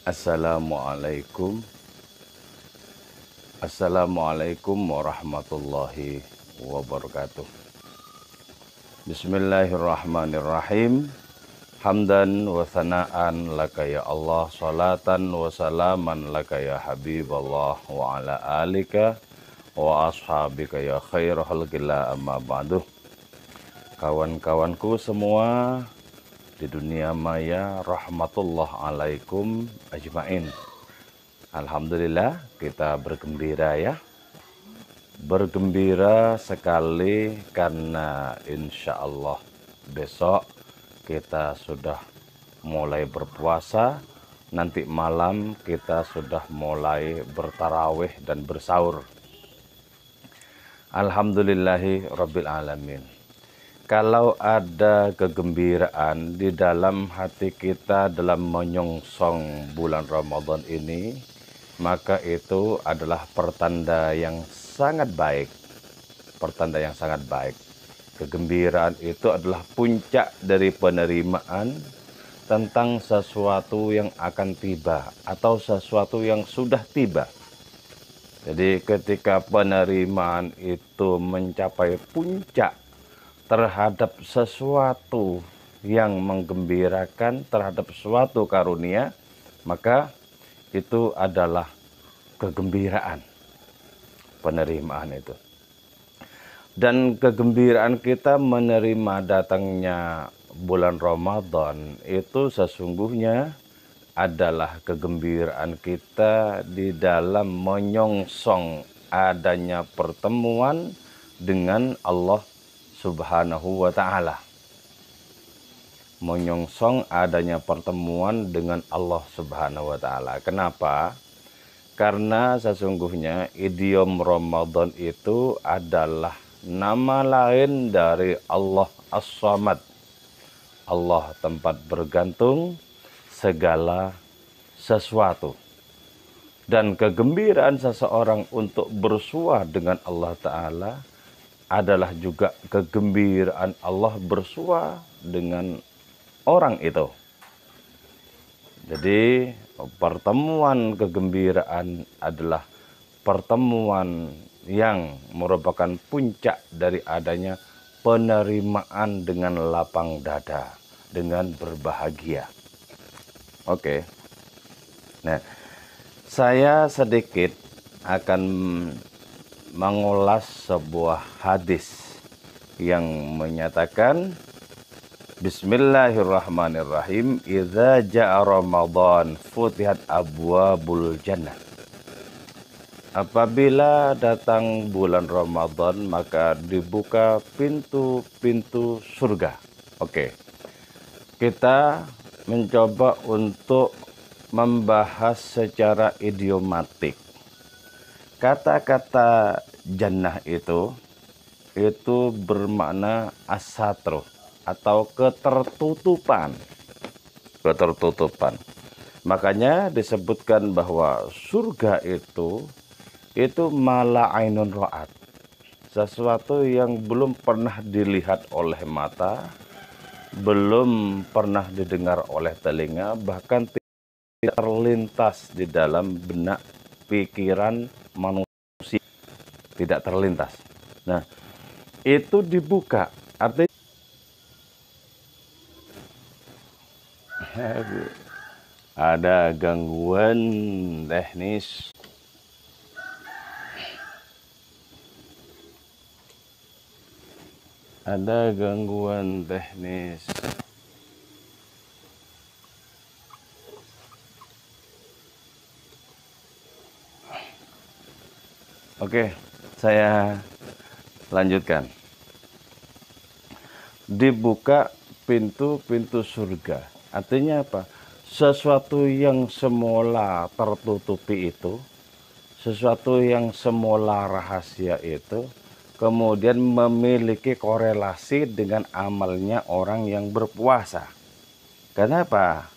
Assalamualaikum. Assalamualaikum warahmatullahi wabarakatuh. Bismillahirrahmanirrahim. Hamdan wa thana'an laka ya Allah, salatan wa salaman laka ya Habiballah, wa ala alika wa ashabika ya khair khalqillah, amma ba'du. Kawan-kawanku semua di dunia maya, rahmatullah alaikum ajmain. Alhamdulillah kita bergembira ya. Bergembira sekali karena insya Allah besok kita sudah mulai berpuasa. Nanti malam kita sudah mulai bertarawih dan bersahur. Alhamdulillahi rabbil alamin. Kalau ada kegembiraan di dalam hati kita dalam menyongsong bulan Ramadan ini, maka itu adalah pertanda yang sangat baik. Pertanda yang sangat baik. Kegembiraan itu adalah puncak dari penerimaan tentang sesuatu yang akan tiba atau sesuatu yang sudah tiba. Jadi ketika penerimaan itu mencapai puncak terhadap sesuatu yang menggembirakan, terhadap suatu karunia, maka itu adalah kegembiraan, penerimaan itu. Dan kegembiraan kita menerima datangnya bulan Ramadan itu sesungguhnya adalah kegembiraan kita di dalam menyongsong adanya pertemuan dengan Allah Subhanahu wa ta'ala. Menyongsong adanya pertemuan dengan Allah Subhanahu wa ta'ala. Kenapa? Karena sesungguhnya idiom Ramadan itu adalah nama lain dari Allah As-Samad. Allah tempat bergantung segala sesuatu. Dan kegembiraan seseorang untuk bersua dengan Allah Ta'ala adalah juga kegembiraan Allah bersua dengan orang itu. Jadi pertemuan kegembiraan adalah pertemuan yang merupakan puncak dari adanya penerimaan dengan lapang dada, dengan berbahagia. Oke. Nah, saya sedikit akan mengulas sebuah hadis yang menyatakan Bismillahirrahmanirrahim, idza jaa Ramadan futihat abwabul jannah. Apabila datang bulan Ramadan maka dibuka pintu-pintu surga. Oke. Kita mencoba untuk membahas secara idiomatik. Kata-kata jannah itu bermakna asatru atau ketertutupan. Ketertutupan. Makanya disebutkan bahwa surga itu mala ainun ra'at. Sesuatu yang belum pernah dilihat oleh mata, belum pernah didengar oleh telinga, bahkan tidak terlintas di dalam benak pikiran manusia, tidak terlintas. Nah, itu dibuka, artinya ada gangguan teknis. Ada gangguan teknis. Oke, saya lanjutkan. Dibuka pintu-pintu surga. Artinya apa? Sesuatu yang semula tertutupi itu, sesuatu yang semula rahasia itu, kemudian memiliki korelasi dengan amalnya orang yang berpuasa. Kenapa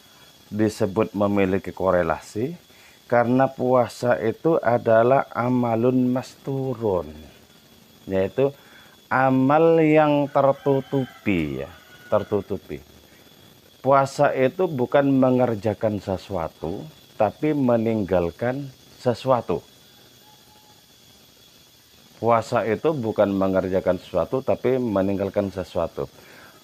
disebut memiliki korelasi? Karena puasa itu adalah amalun masturun, yaitu amal yang tertutupi, ya, tertutupi. Puasa itu bukan mengerjakan sesuatu, tapi meninggalkan sesuatu. Puasa itu bukan mengerjakan sesuatu, tapi meninggalkan sesuatu.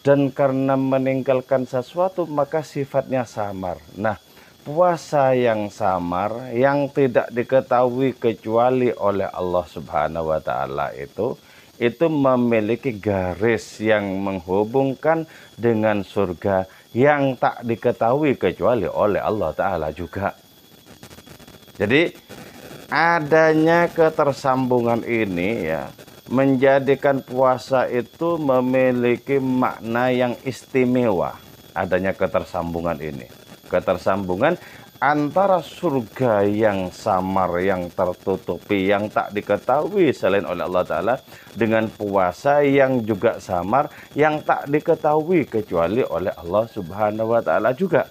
Dan karena meninggalkan sesuatu, maka sifatnya samar. Nah, puasa yang samar, yang tidak diketahui kecuali oleh Allah Subhanahu wa Ta'ala itu memiliki garis yang menghubungkan dengan surga yang tak diketahui kecuali oleh Allah Ta'ala juga. Jadi, adanya ketersambungan ini ya menjadikan puasa itu memiliki makna yang istimewa. Adanya ketersambungan ini, ketersambungan antara surga yang samar, yang tertutupi, yang tak diketahui selain oleh Allah Ta'ala, dengan puasa yang juga samar, yang tak diketahui kecuali oleh Allah Subhanahu wa Ta'ala juga.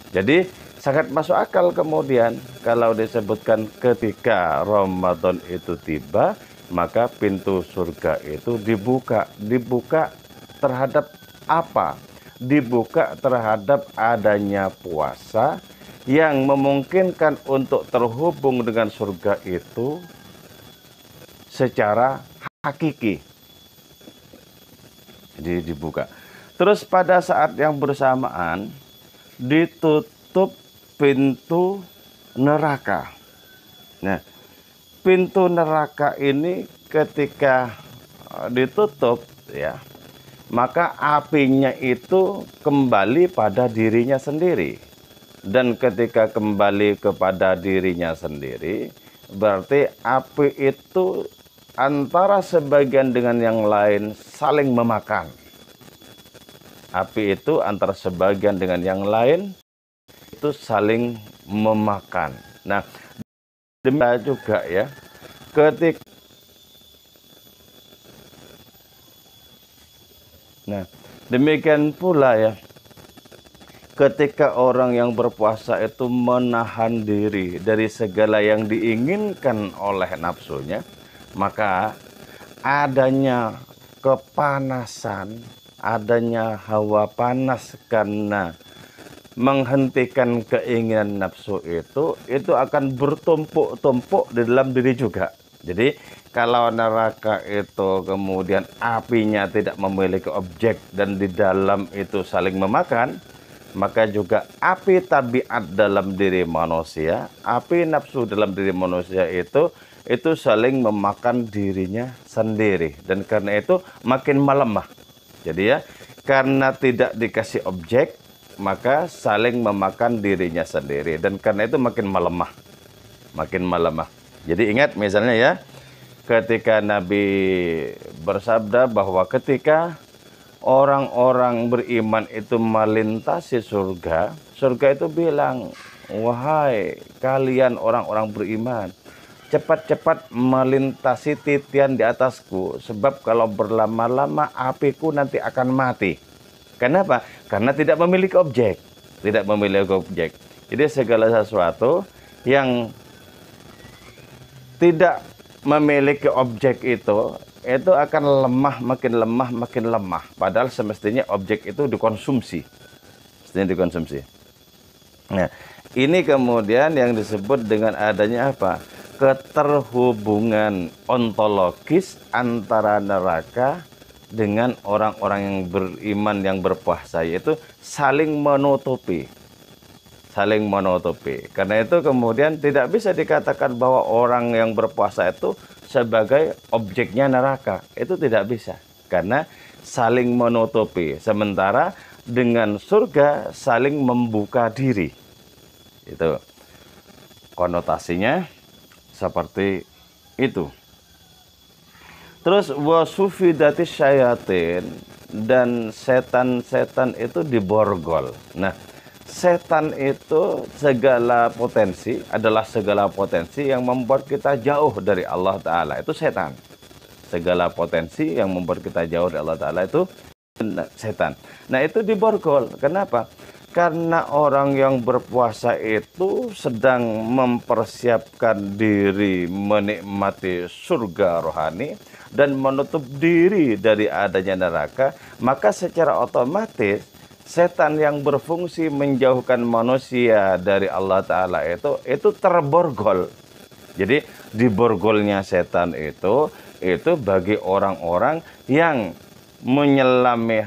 Jadi sangat masuk akal kemudian kalau disebutkan ketika Ramadan itu tiba, maka pintu surga itu dibuka. Dibuka terhadap apa? Dibuka terhadap adanya puasa yang memungkinkan untuk terhubung dengan surga itu secara hakiki. Jadi dibuka. Terus pada saat yang bersamaan ditutup pintu neraka. Nah, pintu neraka ini ketika ditutup ya, maka apinya itu kembali pada dirinya sendiri. Dan ketika kembali kepada dirinya sendiri, berarti api itu antara sebagian dengan yang lain saling memakan. Api itu antara sebagian dengan yang lain itu saling memakan. Nah, demikian juga ya, demikian pula ya, ketika orang yang berpuasa itu menahan diri dari segala yang diinginkan oleh nafsunya, maka adanya kepanasan, adanya hawa panas karena menghentikan keinginan nafsu itu akan bertumpuk-tumpuk di dalam diri juga. Jadi kalau neraka itu kemudian apinya tidak memiliki objek dan di dalam itu saling memakan, maka juga api tabiat dalam diri manusia, api nafsu dalam diri manusia itu saling memakan dirinya sendiri, dan karena itu makin melemah. Jadi ya, karena tidak dikasih objek, maka saling memakan dirinya sendiri, dan karena itu makin melemah, makin melemah. Jadi ingat misalnya ya, ketika Nabi bersabda bahwa ketika orang-orang beriman itu melintasi surga, surga itu bilang, wahai kalian orang-orang beriman, cepat-cepat melintasi titian di atasku, sebab kalau berlama-lama apiku nanti akan mati. Kenapa? Karena tidak memiliki objek. Tidak memiliki objek. Jadi segala sesuatu yang tidak memiliki objek itu akan lemah, makin lemah, makin lemah. Padahal semestinya objek itu dikonsumsi. Mestinya dikonsumsi. Nah, ini kemudian yang disebut dengan adanya apa? Keterhubungan ontologis antara neraka dengan orang-orang yang beriman yang berpuasa, yaitu saling menutupi. Saling menutupi. Karena itu kemudian tidak bisa dikatakan bahwa orang yang berpuasa itu sebagai objeknya neraka. Itu tidak bisa. Karena saling menutupi. Sementara dengan surga saling membuka diri. Itu konotasinya seperti itu. Terus wasufidatis syayatin, dan setan-setan itu diborgol. Nah, setan itu adalah segala potensi yang membuat kita jauh dari Allah Ta'ala. Itu setan. Segala potensi yang membuat kita jauh dari Allah Ta'ala itu setan. Nah, itu diborgol. Kenapa? Karena orang yang berpuasa itu sedang mempersiapkan diri menikmati surga rohani dan menutup diri dari adanya neraka, maka secara otomatis setan yang berfungsi menjauhkan manusia dari Allah Ta'ala itu terborgol. Jadi diborgolnya setan itu bagi orang-orang yang menyelami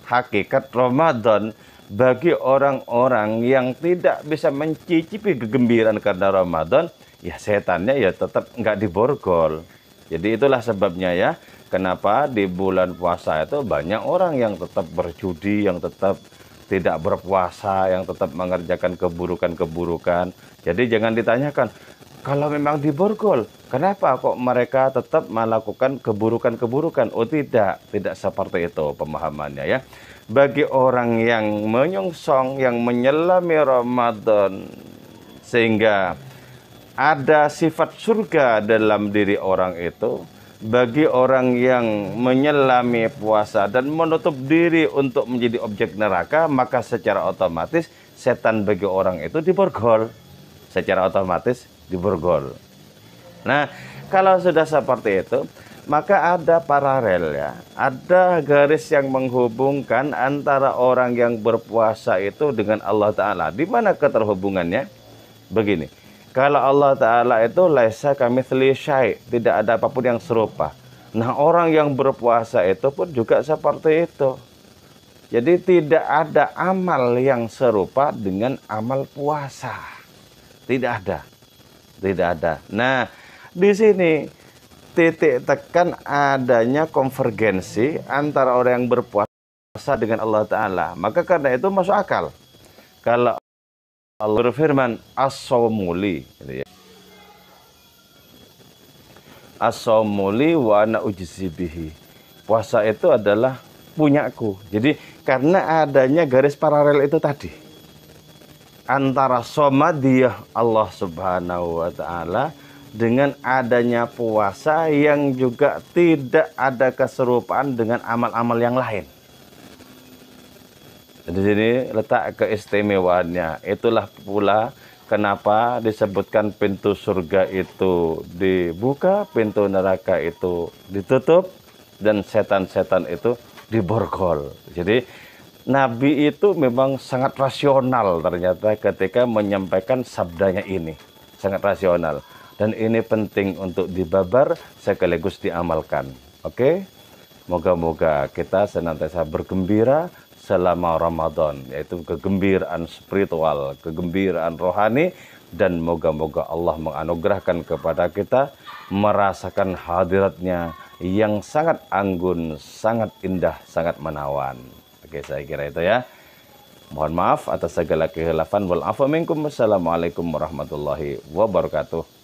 hakikat Ramadan, bagi orang-orang yang tidak bisa mencicipi kegembiraan karena Ramadan, ya setannya ya tetap nggak diborgol. Jadi itulah sebabnya ya, kenapa di bulan puasa itu banyak orang yang tetap berjudi, yang tetap tidak berpuasa, yang tetap mengerjakan keburukan-keburukan. Jadi jangan ditanyakan, kalau memang diborgol, kenapa kok mereka tetap melakukan keburukan-keburukan? Oh tidak seperti itu pemahamannya ya. Bagi orang yang menyongsong, yang menyelami Ramadan, sehingga ada sifat surga dalam diri orang itu, bagi orang yang menyelami puasa dan menutup diri untuk menjadi objek neraka, maka secara otomatis setan bagi orang itu diborgol. Secara otomatis diborgol. Nah, kalau sudah seperti itu, maka ada paralel ya. Ada garis yang menghubungkan antara orang yang berpuasa itu dengan Allah Ta'ala. Di mana keterhubungannya? Begini, kalau Allah Ta'ala itu laisa kamitsli syai', tidak ada apapun yang serupa. Nah, orang yang berpuasa itu pun juga seperti itu. Jadi tidak ada amal yang serupa dengan amal puasa. Tidak ada. Tidak ada. Nah, di sini titik tekan adanya konvergensi antara orang yang berpuasa dengan Allah Ta'ala. Maka karena itu masuk akal. Kalau Allah berfirman, as-sawmuli, gitu ya. As-sawmuli wa ana ujzi bihi. Puasa itu adalah punyaku. Jadi karena adanya garis paralel itu tadi, antara somadiyah Allah Subhanahu wa Ta'ala dengan adanya puasa yang juga tidak ada keserupaan dengan amal-amal yang lain. Di sini letak keistimewaannya. Itulah pula kenapa disebutkan pintu surga itu dibuka, pintu neraka itu ditutup, dan setan-setan itu diborgol. Jadi Nabi itu memang sangat rasional ternyata ketika menyampaikan sabdanya ini. Sangat rasional. Dan ini penting untuk dibabar sekaligus diamalkan. Oke? Moga-moga kita senantiasa bergembira selama Ramadan. Yaitu kegembiraan spiritual, kegembiraan rohani. Dan moga-moga Allah menganugerahkan kepada kita merasakan hadiratnya yang sangat anggun, sangat indah, sangat menawan. Oke, saya kira itu ya. Mohon maaf atas segala kehilafan. Wal afu minkum. Wassalamualaikum warahmatullahi wabarakatuh.